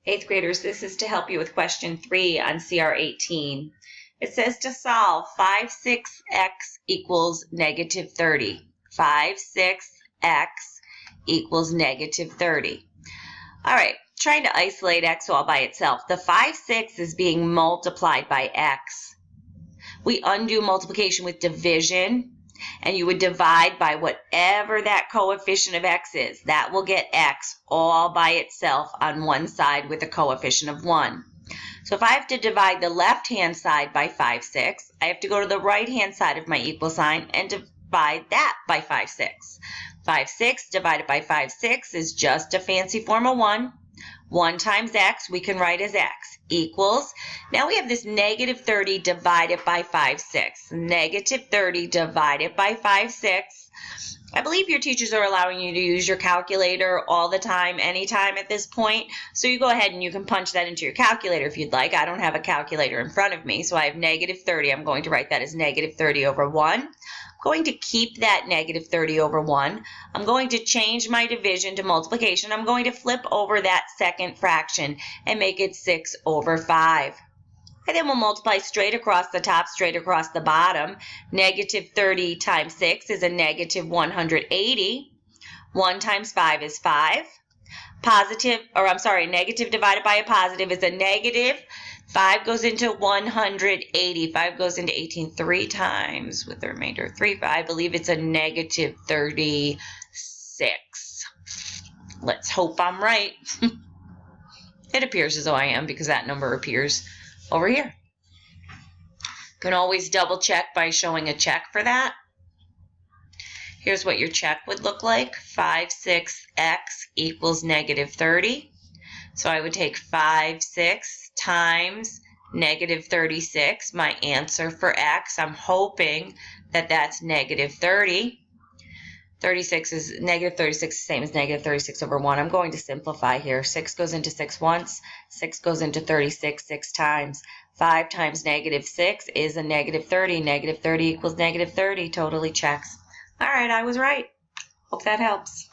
Eighth graders, this is to help you with question 3 on CR 18. It says to solve 5, 6x equals negative 30. 5, 6x equals negative 30. All right, trying to isolate x all by itself. The 5, 6 is being multiplied by x. We undo multiplication with division, and you would divide by whatever that coefficient of x is. That will get x all by itself on one side with a coefficient of 1. So if I have to divide the left-hand side by 5, 6, I have to go to the right-hand side of my equal sign and divide that by 5, 6. 5, 6 divided by 5, 6 is just a fancy form of 1. 1 times x we can write as x equals, now we have this negative 30 divided by 5, 6. Negative 30 divided by 5, 6. I believe your teachers are allowing you to use your calculator all the time, anytime at this point. So you go ahead and you can punch that into your calculator if you'd like. I don't have a calculator in front of me, so I have negative 30. I'm going to write that as negative 30 over 1. I'm going to keep that negative 30 over 1. I'm going to change my division to multiplication. I'm going to flip over that second fraction and make it 6 over 5. And then we'll multiply straight across the top, straight across the bottom. Negative 30 times 6 is a negative 180. 1 times 5 is 5. Negative divided by a positive is a negative. 5 goes into 180. 5 goes into 18 3 times with the remainder of 3. I believe it's a negative 36. Let's hope I'm right. It appears as though I am because that number appears over here. You can always double check by showing a check for that. Here's what your check would look like. 5, 6x equals negative 30. So I would take 5, 6 times negative 36, my answer for x. I'm hoping that that's negative 30. 36 is negative 36, the same as negative 36 over 1. I'm going to simplify here. 6 goes into 6 once. 6 goes into 36 6 times. 5 times negative 6 is a negative 30. Negative 30 equals negative 30. Totally checks. All right, I was right. Hope that helps.